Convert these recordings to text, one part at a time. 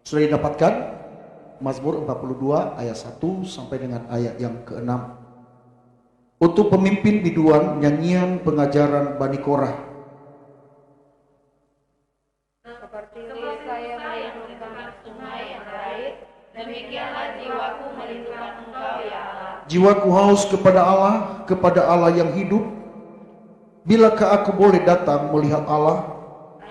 Sudah didapatkan? Mazmur 42 ayat 1 sampai dengan ayat yang ke-6. Untuk pemimpin biduan nyanyian pengajaran Bani Korah. Seperti saya merindukan sungai yang berair, demikianlah jiwaku merindukan Engkau ya Allah. Jiwaku haus kepada Allah yang hidup. Bilakah aku boleh datang melihat Allah?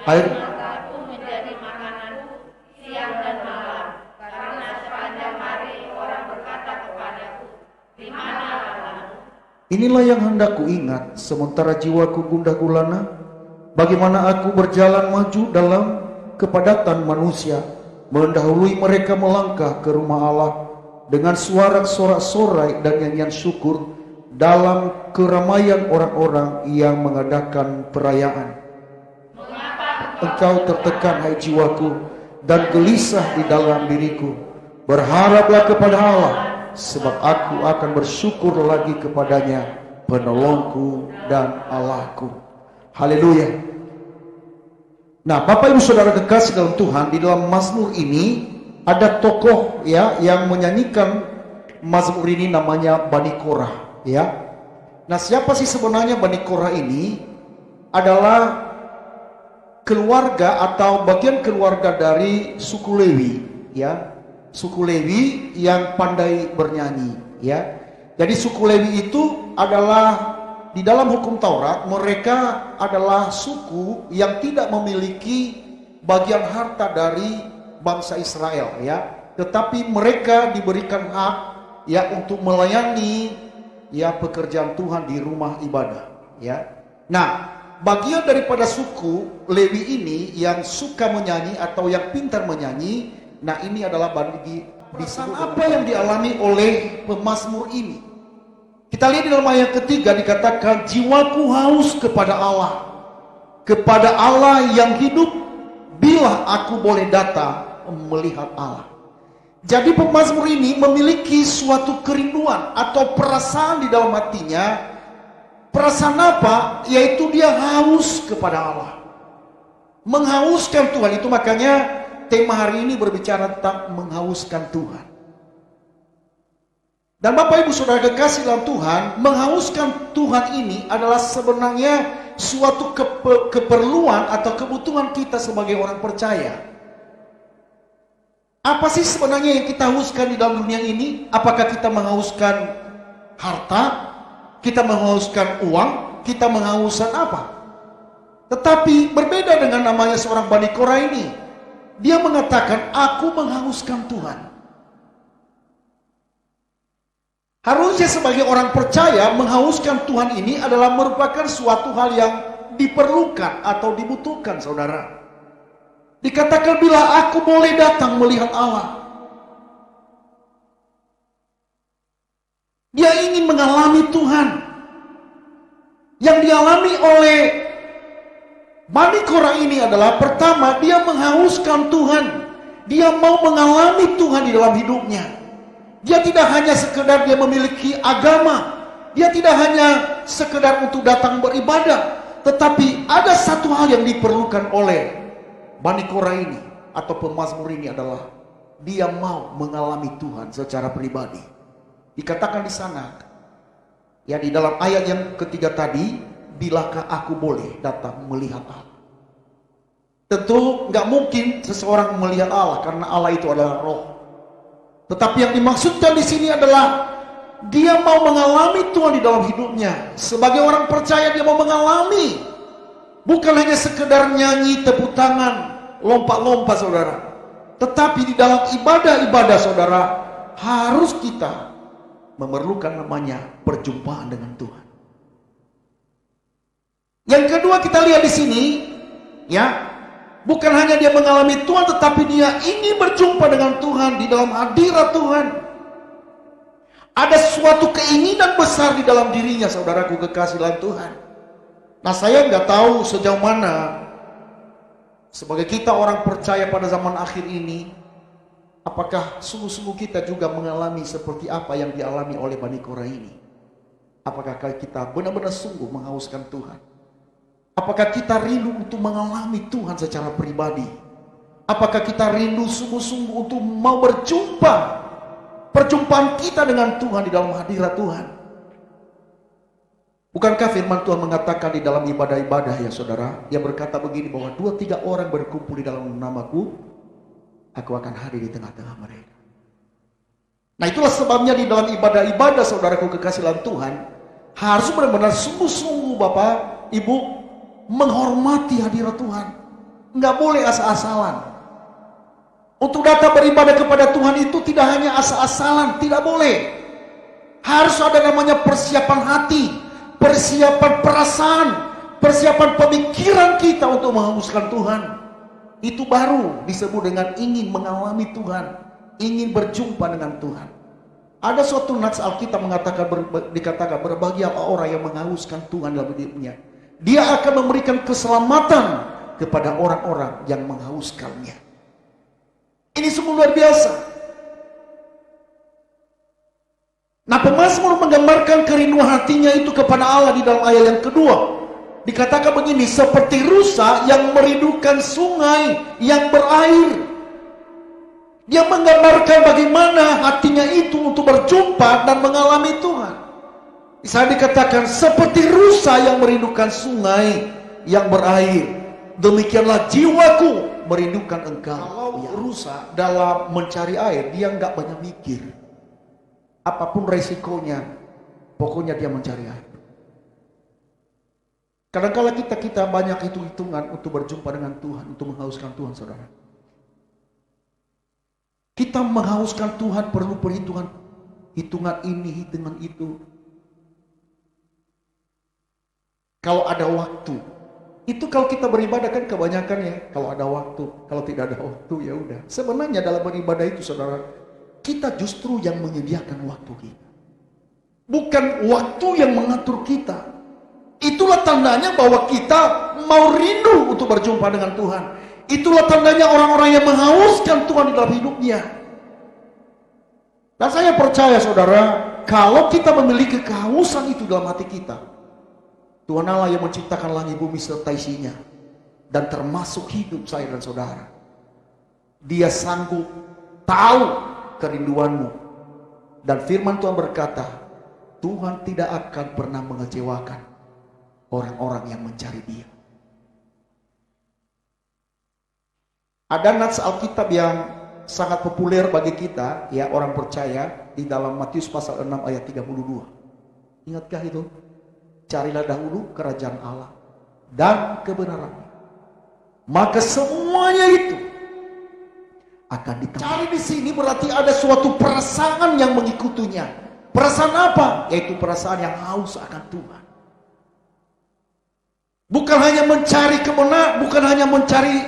Air mataku menjadi makananku siang dan malam, karena sepanjang hari orang berkata kepadaku, di mana Allahmu? Inilah yang hendak ku ingat, sementara jiwaku gundah gulana. Bagaimana aku berjalan maju dalam kepadatan manusia, mendahului mereka melangkah ke rumah Allah dengan suara sorak-sorai dan nyanyian syukur dalam keramaian orang-orang yang mengadakan perayaan. Engkau tertekan, hai jiwaku, dan gelisah di dalam diriku. Berharaplah kepada Allah, sebab aku akan bersyukur lagi kepadanya, penolongku dan Allahku. Haleluya. Nah, Bapak Ibu Saudara kekasih dalam Tuhan, di dalam Mazmur ini ada tokoh ya yang menyanyikan Mazmur ini, namanya Bani Korah ya. Nah, siapa sih sebenarnya Bani Korah ini? Adalah keluarga atau bagian keluarga dari suku Lewi ya. Suku Lewi yang pandai bernyanyi ya. Jadi suku Lewi itu adalah di dalam hukum Taurat, mereka adalah suku yang tidak memiliki bagian harta dari bangsa Israel ya. Tetapi mereka diberikan hak ya untuk melayani ya pekerjaan Tuhan di rumah ibadah ya. Nah, bagian daripada suku Lewi ini yang suka menyanyi atau yang pintar menyanyi, nah ini adalah bagi apa yang dialami oleh pemazmur ini. Kita lihat di dalam ayat ketiga dikatakan, jiwaku haus kepada Allah yang hidup, bila aku boleh datang melihat Allah. Jadi pemazmur ini memiliki suatu kerinduan atau perasaan di dalam hatinya. Perasaan apa? Yaitu dia haus kepada Allah, menghauskan Tuhan. Itu makanya tema hari ini berbicara tentang menghauskan Tuhan. Dan Bapak Ibu Saudara kekasih dalam Tuhan, menghauskan Tuhan ini adalah sebenarnya suatu keperluan atau kebutuhan kita sebagai orang percaya. Apa sih sebenarnya yang kita hauskan di dalam dunia ini? Apakah kita menghauskan harta? Kita menghauskan uang? Kita menghauskan apa? Tetapi berbeda dengan namanya seorang Bani Korah ini. Dia mengatakan, aku menghauskan Tuhan. Harusnya sebagai orang percaya, menghauskan Tuhan ini adalah merupakan suatu hal yang diperlukan atau dibutuhkan, saudara. Dikatakan, bila aku boleh datang melihat Allah. Dia ingin mengalami Tuhan. Yang dialami oleh Bani Korah ini adalah, pertama, dia menghauskan Tuhan. Dia mau mengalami Tuhan di dalam hidupnya. Dia tidak hanya sekedar dia memiliki agama, dia tidak hanya sekedar untuk datang beribadah, tetapi ada satu hal yang diperlukan oleh Bani Korah ini atau pemazmur ini adalah dia mau mengalami Tuhan secara pribadi. Dikatakan di sana, ya di dalam ayat yang ketiga tadi, bilakah aku boleh datang melihat Allah? Tentu nggak mungkin seseorang melihat Allah karena Allah itu adalah roh. Tetapi yang dimaksudkan di sini adalah dia mau mengalami Tuhan di dalam hidupnya. Sebagai orang percaya dia mau mengalami, bukan hanya sekedar nyanyi, tepuk tangan, lompat-lompat, saudara. Tetapi di dalam ibadah-ibadah, saudara, harus kita memerlukan namanya perjumpaan dengan Tuhan. Yang kedua kita lihat di sini, ya. Bukan hanya dia mengalami Tuhan, tetapi dia ingin berjumpa dengan Tuhan di dalam hadirat Tuhan. Ada suatu keinginan besar di dalam dirinya, saudaraku kekasih dalam Tuhan. Nah, saya nggak tahu sejauh mana sebagai kita orang percaya pada zaman akhir ini, apakah sungguh-sungguh kita juga mengalami seperti apa yang dialami oleh Bani Korah ini? Apakah kita benar-benar sungguh menghauskan Tuhan? Apakah kita rindu untuk mengalami Tuhan secara pribadi? Apakah kita rindu sungguh-sungguh untuk mau berjumpa, perjumpaan kita dengan Tuhan di dalam hadirat Tuhan? Bukankah firman Tuhan mengatakan di dalam ibadah-ibadah ya saudara, yang berkata begini, bahwa 2-3 orang berkumpul di dalam namaku, aku akan hadir di tengah-tengah mereka. Nah, itulah sebabnya di dalam ibadah-ibadah saudaraku kekasih dalam Tuhan, harus benar-benar sungguh-sungguh Bapak, Ibu, menghormati hadirat Tuhan. Nggak boleh asal-asalan. Untuk datang beribadah kepada Tuhan itu tidak hanya asal-asalan, tidak boleh. Harus ada namanya persiapan hati, persiapan perasaan, persiapan pemikiran kita untuk menghanguskan Tuhan. Itu baru disebut dengan ingin mengalami Tuhan, ingin berjumpa dengan Tuhan. Ada suatu nats Alkitab dikatakan berbahagia orang yang menghanguskan Tuhan dalam hidupnya. Dia akan memberikan keselamatan kepada orang-orang yang menghauskannya. Ini sungguh luar biasa. Nah, pemazmur menggambarkan kerinduan hatinya itu kepada Allah di dalam ayat yang kedua. Dikatakan begini, seperti rusa yang merindukan sungai yang berair. Dia menggambarkan bagaimana hatinya itu untuk berjumpa dan mengalami Tuhan. Bisa dikatakan seperti rusa yang merindukan sungai yang berair, demikianlah jiwaku merindukan engkau. Kalau rusa dalam mencari air, dia nggak banyak mikir. Apapun resikonya, pokoknya dia mencari air. Kadang-kala kita banyak hitung-hitungan untuk berjumpa dengan Tuhan, untuk menghauskan Tuhan, saudara. Kita menghauskan Tuhan perlu perhitungan, hitungan ini, hitungan itu. Kalau ada waktu, itu kalau kita beribadah kan kebanyakan ya, kalau ada waktu, kalau tidak ada waktu ya udah. Sebenarnya dalam beribadah itu saudara, kita justru yang menyediakan waktu kita. Bukan waktu yang mengatur kita. Itulah tandanya bahwa kita mau rindu untuk berjumpa dengan Tuhan. Itulah tandanya orang-orang yang menghauskan Tuhan di dalam hidupnya. Dan saya percaya saudara, kalau kita memiliki kehausan itu dalam hati kita, Tuhan Allah yang menciptakan langit bumi serta isinya, dan termasuk hidup saya dan saudara, Dia sanggup tahu kerinduanmu. Dan firman Tuhan berkata, Tuhan tidak akan pernah mengecewakan orang-orang yang mencari Dia. Ada nats Alkitab yang sangat populer bagi kita, ya orang percaya, di dalam Matius pasal 6 ayat 32. Ingatkah itu? Carilah dahulu kerajaan Allah dan kebenarannya, maka semuanya itu akan ditambah. Cari di sini berarti ada suatu perasaan yang mengikutinya. Perasaan apa? Yaitu perasaan yang haus akan Tuhan. Bukan hanya mencari kebenaran, bukan hanya mencari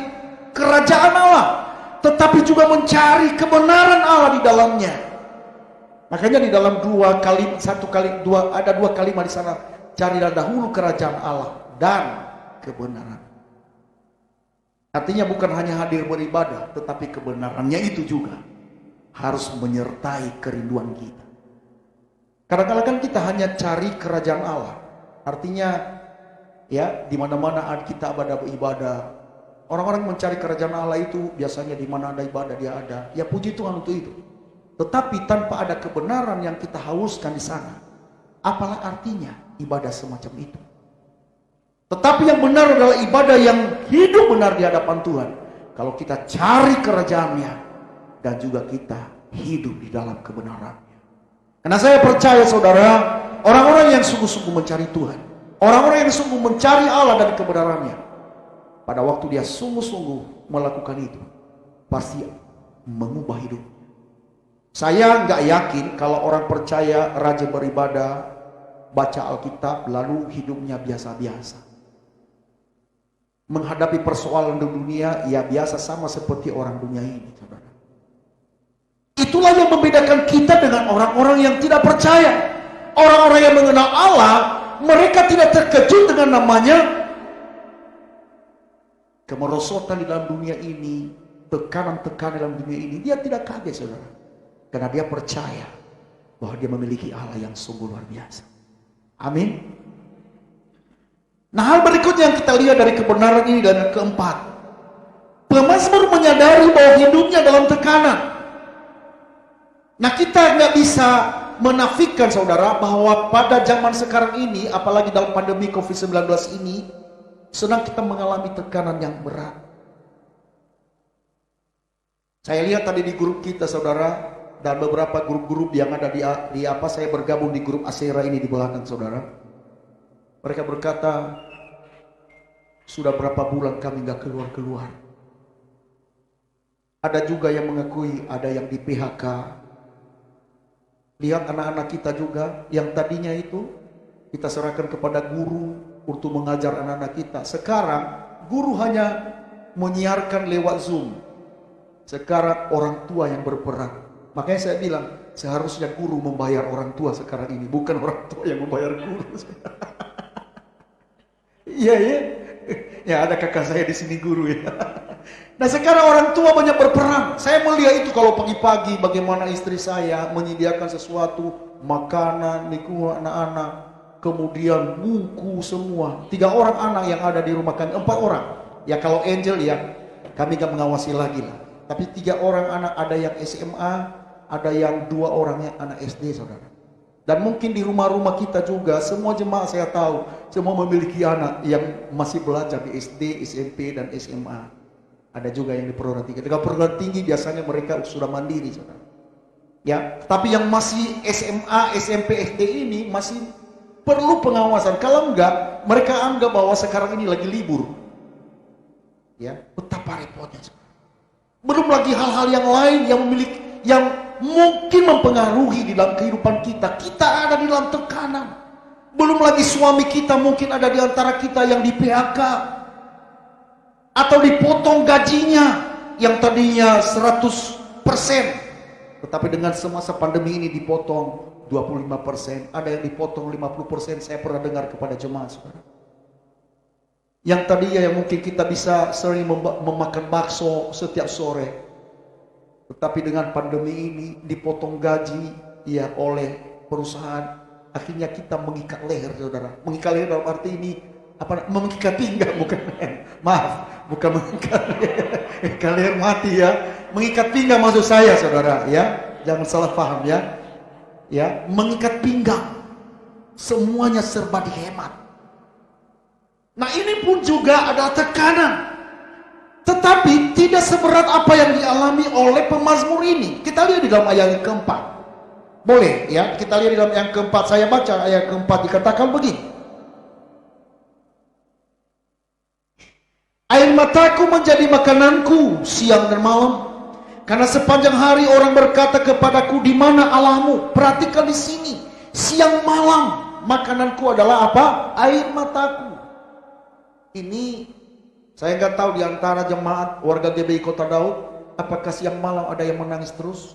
kerajaan Allah, tetapi juga mencari kebenaran Allah di dalamnya. Makanya di dalam ada dua kalimat di sana. Carilah dahulu kerajaan Allah dan kebenaran. Artinya bukan hanya hadir beribadah, tetapi kebenarannya itu juga harus menyertai kerinduan kita. Kadang-kadang kan kita hanya cari kerajaan Allah. Artinya ya, di mana-mana kita ada ibadah. Orang-orang mencari kerajaan Allah itu biasanya di mana ada ibadah dia ada. Ya puji Tuhan untuk itu. Tetapi tanpa ada kebenaran yang kita hauskan di sana, apalah artinya ibadah semacam itu? Tetapi yang benar adalah ibadah yang hidup benar di hadapan Tuhan. Kalau kita cari kerajaannya dan juga kita hidup di dalam kebenarannya. Karena saya percaya saudara, orang-orang yang sungguh-sungguh mencari Tuhan, orang-orang yang sungguh mencari Allah dan kebenarannya, pada waktu dia sungguh-sungguh melakukan itu, pasti mengubah hidup. Saya nggak yakin kalau orang percaya rajin beribadah, baca Alkitab, lalu hidupnya biasa-biasa. Menghadapi persoalan di dunia, ya biasa sama seperti orang dunia ini, saudara. Itulah yang membedakan kita dengan orang-orang yang tidak percaya. Orang-orang yang mengenal Allah, mereka tidak terkejut dengan namanya kemerosotan di dalam dunia ini, tekanan-tekanan dalam dunia ini. Dia tidak kaget, saudara. Karena dia percaya bahwa dia memiliki Allah yang sungguh luar biasa. Amin. Nah, hal berikutnya yang kita lihat dari kebenaran ini dan keempat, Pemazmur menyadari bahwa hidupnya dalam tekanan. Nah, kita nggak bisa menafikan saudara bahwa pada zaman sekarang ini, apalagi dalam pandemi COVID-19 ini, sedang kita mengalami tekanan yang berat. Saya lihat tadi di grup kita saudara, dan beberapa grup-grup yang ada di apa, saya bergabung di grup Asera ini di belakang saudara. Mereka berkata, sudah berapa bulan kami nggak keluar-keluar. Ada juga yang mengakui ada yang di PHK. Lihat anak-anak kita juga yang tadinya itu kita serahkan kepada guru untuk mengajar anak-anak kita. Sekarang guru hanya menyiarkan lewat Zoom. Sekarang orang tua yang berperan. Makanya saya bilang seharusnya guru membayar orang tua sekarang ini, bukan orang tua yang membayar guru. Iya ya. Ya ada kakak saya di sini guru ya. Nah sekarang orang tua banyak berperan. Saya melihat itu kalau pagi-pagi bagaimana istri saya menyediakan sesuatu, makanan, lingkungan anak-anak, kemudian buku semua. 3 orang anak yang ada di rumah kami, 4 orang. Ya kalau Angel ya kami gak mengawasi lagi lah. Tapi 3 orang anak, ada yang SMA, ada yang 2 orangnya anak SD saudara. Dan mungkin di rumah-rumah kita juga, semua jemaat saya tahu, semua memiliki anak yang masih belajar di SD, SMP, dan SMA. Ada juga yang di perguruan tinggi. Di perguruan tinggi biasanya mereka sudah mandiri, saudara. Ya, tapi yang masih SMA, SMP, SD ini masih perlu pengawasan. Kalau enggak, mereka anggap bahwa sekarang ini lagi libur. Ya, betapa repotnya. Belum lagi hal-hal yang lain yang mungkin mempengaruhi di dalam kehidupan kita. Kita ada di dalam tekanan. Belum lagi suami kita mungkin ada di antara kita yang di PHK atau dipotong gajinya yang tadinya 100%, tetapi dengan semasa pandemi ini dipotong 25%, ada yang dipotong 50%. Saya pernah dengar kepada jemaat saudara. Yang tadinya yang mungkin kita bisa sering memakan bakso setiap sore, tetapi dengan pandemi ini dipotong gaji ya oleh perusahaan. Akhirnya kita mengikat leher saudara. Mengikat leher dalam arti ini apa? Mengikat pinggang, bukan maaf, bukan mengikat leher mati ya. Mengikat pinggang maksud saya saudara ya. Jangan salah paham ya. Ya, mengikat pinggang. Semuanya serba dihemat. Nah ini pun juga ada tekanan. Tetapi tidak seberat apa yang dialami oleh pemazmur ini. Kita lihat di dalam ayat yang keempat. Boleh ya, kita lihat di dalam yang keempat. Saya baca ayat keempat, dikatakan begini. Air mataku menjadi makananku siang dan malam. Karena sepanjang hari orang berkata kepadaku, di mana Allahmu? Perhatikan di sini. Siang malam makananku adalah apa? Air mataku. Ini saya nggak tahu di antara jemaat warga GBI Kota Daud, apakah siang malam ada yang menangis terus?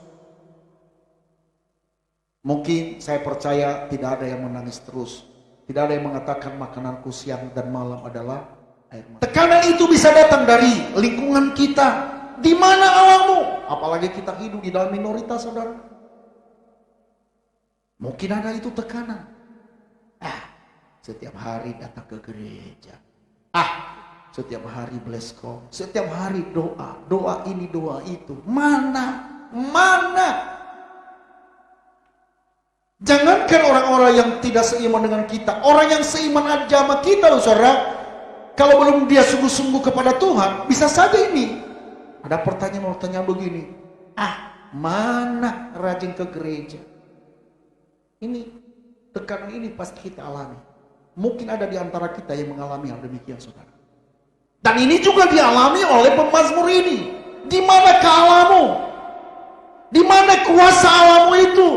Mungkin saya percaya tidak ada yang menangis terus. Tidak ada yang mengatakan makananku siang dan malam adalah air mata. Tekanan itu bisa datang dari lingkungan kita. Di mana Allahmu? Apalagi kita hidup di dalam minoritas saudara. Mungkin ada itu tekanan. Setiap hari datang ke gereja. Setiap hari bleskom, setiap hari doa, doa ini, doa itu. Mana? Jangankan orang-orang yang tidak seiman dengan kita, orang yang seiman aja sama kita loh saudara. Kalau belum dia sungguh-sungguh kepada Tuhan, bisa saja ini. Ada pertanyaan begini. Mana rajin ke gereja? Ini tekanan ini pasti kita alami. Mungkin ada di antara kita yang mengalami hal demikian saudara. Dan ini juga dialami oleh pemazmur ini. Di mana Allahmu? Di mana kuasa Allahmu itu?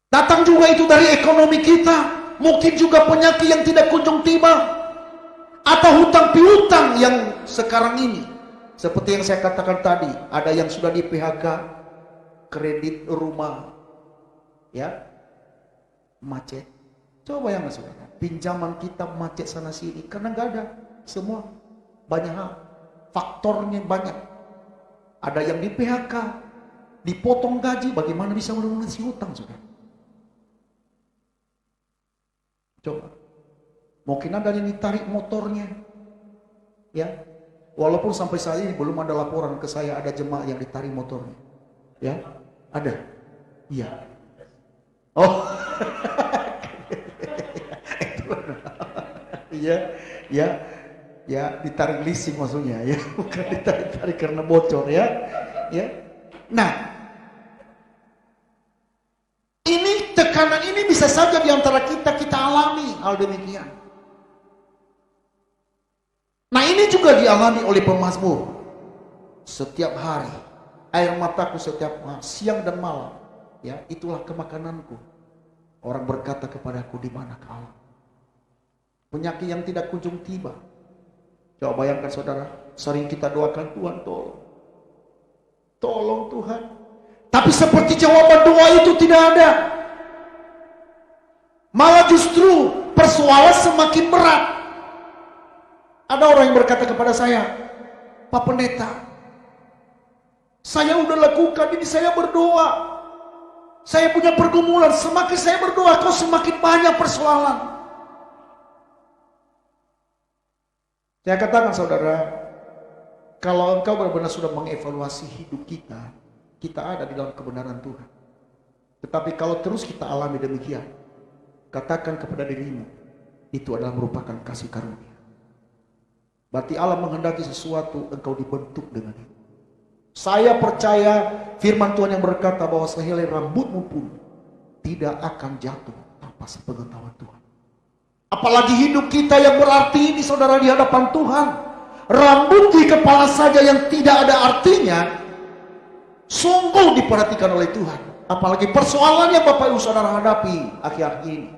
Datang juga itu dari ekonomi kita. Mungkin juga penyakit yang tidak kunjung tiba. Atau hutang piutang yang sekarang ini. Seperti yang saya katakan tadi. Ada yang sudah di PHK. Kredit rumah. Ya. Macet. Coba bayangkan saudara, pinjaman kita macet sana sini karena nggak ada semua, banyak hal, faktornya banyak. Ada yang di PHK, dipotong gaji, bagaimana bisa melunasi hutang saudara? Coba, Mungkin ada yang ditarik motornya. Ya. Walaupun sampai saat ini belum ada laporan ke saya ada jemaah yang ditarik motornya. Ya. Ada. Iya. Oh. Iya, ya. Ya, ditarik leasing maksudnya ya, bukan ditarik karena bocor ya. Ya. Nah, ini tekanan ini bisa saja di antara kita alami hal demikian. Nah, ini juga dialami oleh pemazmur. Setiap hari air mataku setiap siang dan malam, ya, itulah kemakananku. Orang berkata kepadaku, di mana Allah? Penyakit yang tidak kunjung tiba. Coba bayangkan saudara, sering kita doakan, Tuhan tolong. Tolong Tuhan. Tapi seperti jawaban doa itu tidak ada. Malah justru persoalan semakin berat. Ada orang yang berkata kepada saya, Pak Pendeta, saya udah lakukan ini, saya berdoa. Saya punya pergumulan, semakin saya berdoa kok semakin banyak persoalan. Saya katakan saudara, kalau engkau benar-benar sudah mengevaluasi hidup kita, kita ada di dalam kebenaran Tuhan. Tetapi kalau terus kita alami demikian, katakan kepada dirimu, itu adalah merupakan kasih karunia. Berarti Allah menghendaki sesuatu, engkau dibentuk dengan itu. Saya percaya firman Tuhan yang berkata bahwa sehelai rambutmu pun tidak akan jatuh tanpa sepengetahuan Tuhan. Apalagi hidup kita yang berarti ini saudara di hadapan Tuhan. Rambut di kepala saja yang tidak ada artinya sungguh diperhatikan oleh Tuhan. Apalagi persoalan yang Bapak Ibu saudara hadapi akhir-akhir ini.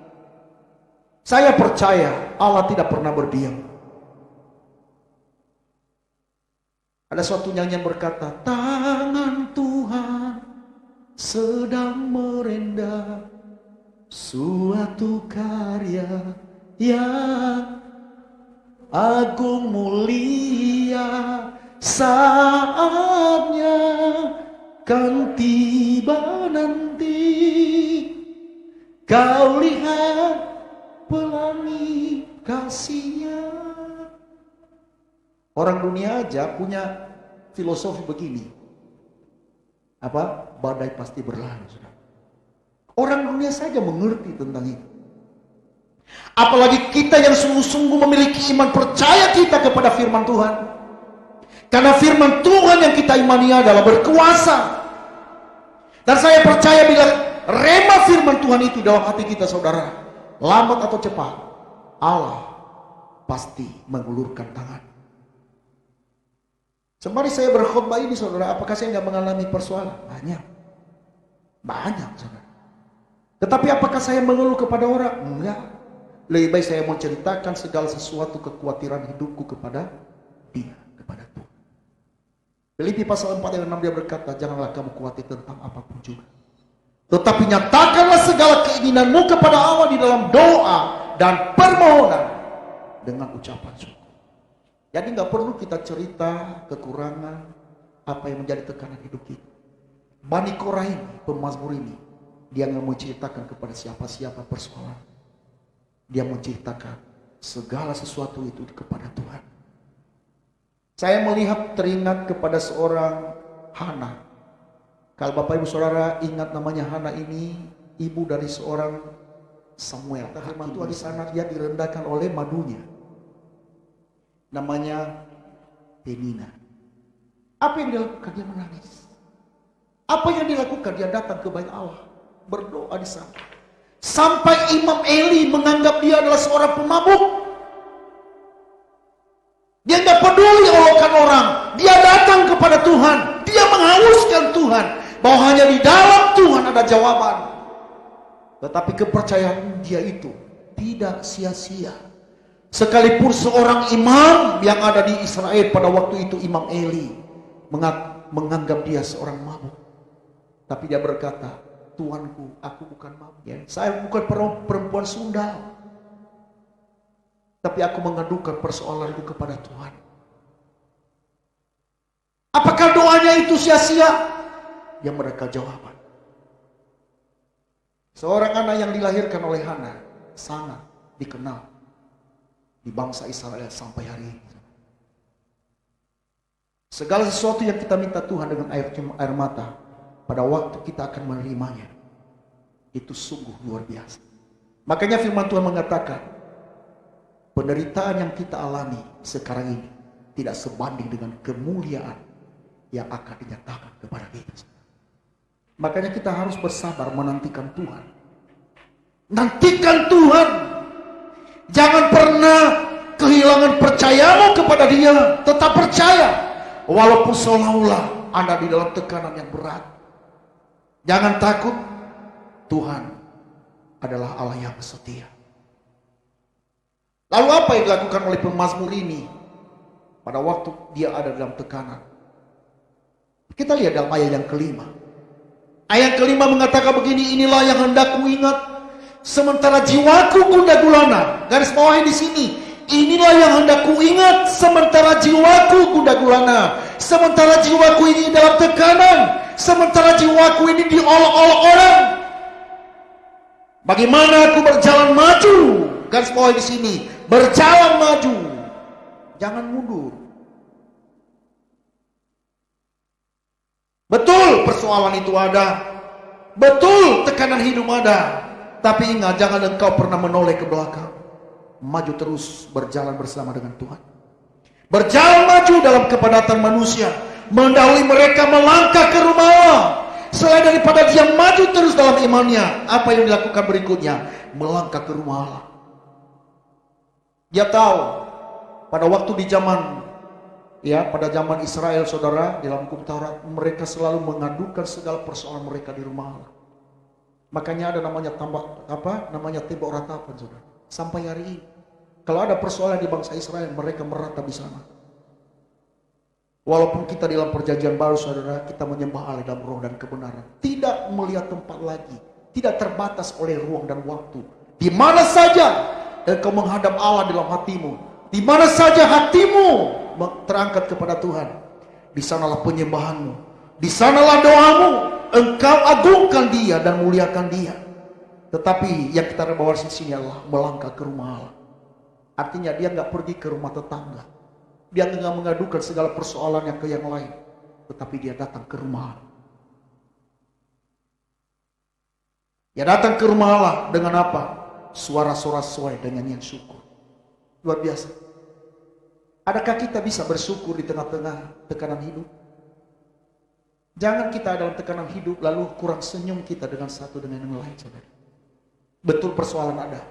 Saya percaya Allah tidak pernah berdiam. Ada suatu nyanyian berkata, tangan Tuhan sedang merendah suatu karya yang agung mulia, saatnya kan tiba nanti, kau lihat pelangi kasihnya. Orang dunia aja punya filosofi begini, apa? Badai pasti berlalu, saudara. Orang dunia saja mengerti tentang itu. Apalagi kita yang sungguh-sungguh memiliki iman percaya kita kepada firman Tuhan. Karena firman Tuhan yang kita imani adalah berkuasa. Dan saya percaya bila rema firman Tuhan itu dalam hati kita saudara, lambat atau cepat, Allah pasti mengulurkan tangan. Sembari saya berkhotbah ini saudara, apakah saya nggak mengalami persoalan? Banyak. Banyak saudara. Tetapi apakah saya mengeluh kepada orang? Enggak. Lebih baik saya mau ceritakan segala sesuatu kekhawatiran hidupku kepada Dia, kepada Tuhan. Filipi pasal 4 ayat 6 dia berkata, janganlah kamu khawatir tentang apapun juga. Tetapi nyatakanlah segala keinginanmu kepada Allah di dalam doa dan permohonan dengan ucapan syukur. Jadi nggak perlu kita cerita kekurangan apa yang menjadi tekanan hidup kita. Bani Korah ini, pemazmur ini, dia nggak mau ceritakan kepada siapa-siapa persoalan. Dia menceritakan segala sesuatu itu kepada Tuhan. Saya melihat teringat kepada seorang Hana. Kalau Bapak Ibu Saudara ingat namanya Hana ini, ibu dari seorang Samuel. Firman Tuhan di sana dia direndahkan oleh madunya. Namanya Penina. Apa yang dilakukan? Dia menangis. Apa yang dilakukan? Dia datang ke bait Allah, berdoa di sana. Sampai Imam Eli menganggap dia adalah seorang pemabuk. Dia nggak peduli olokan orang. Dia datang kepada Tuhan. Dia menghauskan Tuhan bahwa hanya di dalam Tuhan ada jawaban. Tetapi kepercayaan dia itu tidak sia-sia. Sekalipun seorang imam yang ada di Israel pada waktu itu, Imam Eli, menganggap dia seorang mabuk. Tapi dia berkata, Tuanku, aku bukan mabuk. Ya. Saya bukan perempuan sundal. Tapi aku mengadukan persoalanku kepada Tuhan. Apakah doanya itu sia-sia? Yang mereka jawaban. Seorang anak yang dilahirkan oleh Hana sangat dikenal. di bangsa Israel sampai hari ini. Segala sesuatu yang kita minta Tuhan dengan air mata, pada waktu kita akan menerimanya, itu sungguh luar biasa. Makanya firman Tuhan mengatakan, penderitaan yang kita alami sekarang ini tidak sebanding dengan kemuliaan yang akan dinyatakan kepada kita. Makanya kita harus bersabar menantikan Tuhan. Nantikan Tuhan. Jangan pernah kehilangan percayamu kepada Dia. Tetap percaya. Walaupun seolah-olah Anda di dalam tekanan yang berat. Jangan takut. Tuhan adalah Allah yang setia. Lalu apa yang dilakukan oleh pemazmur ini pada waktu dia ada dalam tekanan? Kita lihat dalam ayat yang kelima. Ayat kelima mengatakan begini, inilah yang hendak ku ingat sementara jiwaku gundah gulana. Garis bawahi di sini, inilah yang hendak ku ingat sementara jiwaku gundah gulana. Sementara jiwaku ini dalam tekanan, sementara jiwaku ini diolok-olok orang. Bagaimana aku berjalan maju? Garis bawahi di sini, berjalan maju, jangan mundur. Betul persoalan itu ada, betul tekanan hidup ada, tapi ingat jangan engkau pernah menoleh ke belakang. Maju terus berjalan bersama dengan Tuhan. Berjalan maju dalam kepadatan manusia, mendahului mereka melangkah ke rumah Allah. Selain daripada dia maju terus dalam imannya, apa yang dilakukan berikutnya? Melangkah ke rumah Allah. Dia tahu pada waktu di zaman pada zaman Israel, saudara, dalam hukum Taurat, mereka selalu mengadukan segala persoalan mereka di rumah Allah. Makanya ada namanya tembok ratapan, saudara. Sampai hari ini, kalau ada persoalan di bangsa Israel, mereka meratap di sana. Walaupun kita dalam perjanjian baru, saudara, kita menyembah Allah dalam roh dan kebenaran, tidak melihat tempat lagi, tidak terbatas oleh ruang dan waktu. Di mana saja engkau menghadap Allah dalam hatimu, di mana saja hatimu terangkat kepada Tuhan, di sanalah penyembahanmu, di sanalah doamu. Engkau agungkan Dia dan muliakan Dia. Tetapi yang kita bawa di sini adalah melangkah ke rumah Allah. Artinya dia nggak pergi ke rumah tetangga, dia nggak mengadukan segala persoalannya ke yang lain, tetapi dia datang ke rumah Allah. Dia datang ke rumah Allah dengan apa? Suara-suara sesuai dengan nyanyian syukur. Luar biasa. Adakah kita bisa bersyukur di tengah-tengah tekanan hidup? Jangan kita dalam tekanan hidup lalu kurang senyum kita dengan satu dengan yang lain, saudara. Betul persoalan ada,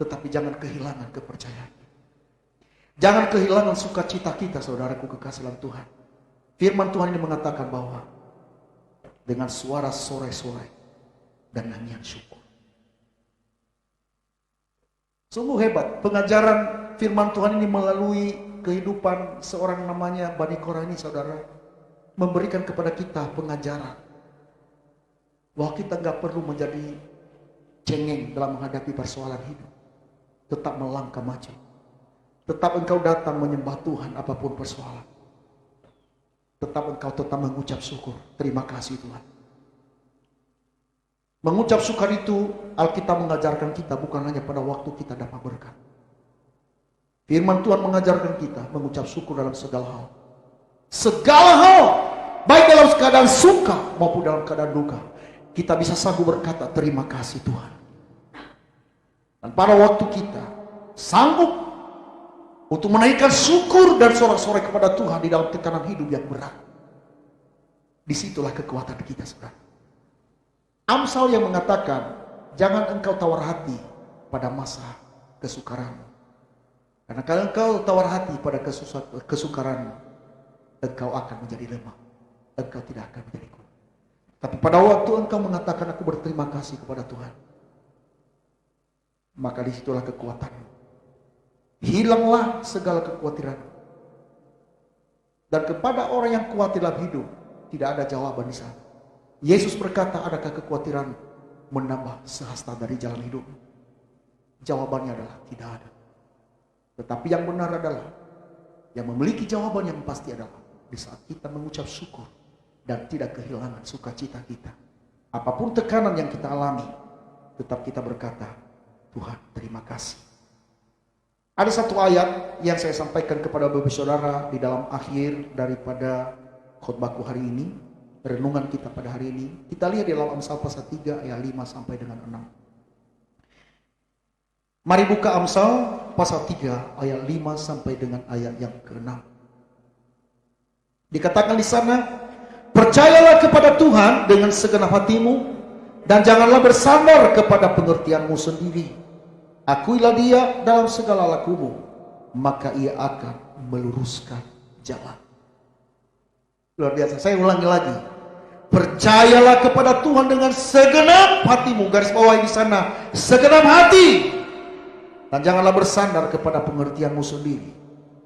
tetapi jangan kehilangan kepercayaan. Jangan kehilangan sukacita kita, saudaraku kekasih dalam Tuhan. Firman Tuhan ini mengatakan bahwa dengan suara sorai-sorai dan nyanyian syukur. Sungguh hebat pengajaran firman Tuhan ini melalui kehidupan seorang namanya Bani Korah ini, saudara, memberikan kepada kita pengajaran bahwa kita nggak perlu menjadi cengeng dalam menghadapi persoalan hidup. Tetap melangkah maju, tetap engkau datang menyembah Tuhan apapun persoalan, tetap mengucap syukur, terima kasih Tuhan. Mengucap syukur itu Alkitab mengajarkan kita bukan hanya pada waktu kita dapat berkat. Firman Tuhan mengajarkan kita mengucap syukur dalam segala hal. Segala hal, baik dalam keadaan suka maupun dalam keadaan duka, kita bisa sanggup berkata terima kasih Tuhan. Dan pada waktu kita sanggup untuk menaikkan syukur dan sorak-sorai kepada Tuhan di dalam tekanan hidup yang berat, disitulah kekuatan kita, saudara. Amsal yang mengatakan, jangan engkau tawar hati pada masa kesukaranmu. Karena kalau engkau tawar hati pada kesukaranmu, engkau akan menjadi lemah. Engkau tidak akan menjadi kuat. Tapi pada waktu engkau mengatakan aku berterima kasih kepada Tuhan, maka disitulah kekuatanmu. Hilanglah segala kekhawatiran. Dan kepada orang yang khawatir dalam hidup, tidak ada jawaban di sana. Yesus berkata, adakah kekhawatiran menambah sehasta dari jalan hidup? Jawabannya adalah tidak ada. Tetapi yang benar adalah, yang memiliki jawaban yang pasti adalah di saat kita mengucap syukur dan tidak kehilangan sukacita kita. Apapun tekanan yang kita alami, tetap kita berkata, Tuhan terima kasih. Ada satu ayat yang saya sampaikan kepada Bapak Saudara di dalam akhir daripada khotbahku hari ini, renungan kita pada hari ini. Kita lihat di dalam Amsal pasal 3 ayat 5 sampai dengan 6. Mari buka Amsal pasal 3 ayat 5 sampai dengan ayat yang ke-6. Dikatakan di sana, percayalah kepada Tuhan dengan segenap hatimu dan janganlah bersandar kepada pengertianmu sendiri. Akuilah Dia dalam segala lakumu, maka Ia akan meluruskan jalan. Luar biasa. Saya ulangi lagi. Percayalah kepada Tuhan dengan segenap hatimu. Garis bawah di sana, segenap hati. Dan janganlah bersandar kepada pengertianmu sendiri.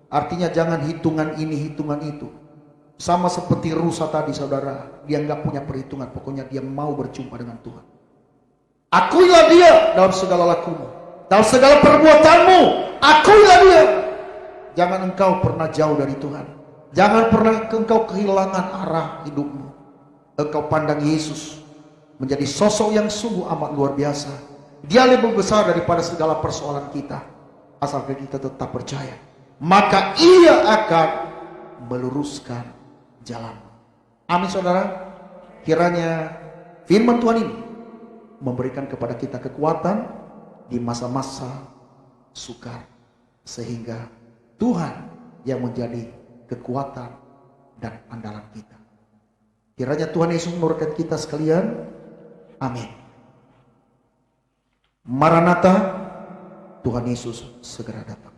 Artinya jangan hitungan ini, hitungan itu. Sama seperti rusa tadi, saudara. Dia nggak punya perhitungan. Pokoknya dia mau berjumpa dengan Tuhan. Akuilah Dia dalam segala lakumu, dalam segala perbuatanmu. Akuilah Dia. Jangan engkau pernah jauh dari Tuhan. Jangan pernah engkau kehilangan arah hidupmu. Engkau pandang Yesus menjadi sosok yang sungguh amat luar biasa. Dia lebih besar daripada segala persoalan kita, asalkan kita tetap percaya. Maka Ia akan meluruskan jalan. Amin, saudara. Kiranya firman Tuhan ini memberikan kepada kita kekuatan di masa-masa sukar, sehingga Tuhan yang menjadi kekuatan dan andalan kita. Kiranya Tuhan Yesus memberkati kita sekalian. Amin. Maranatha, Tuhan Yesus segera datang.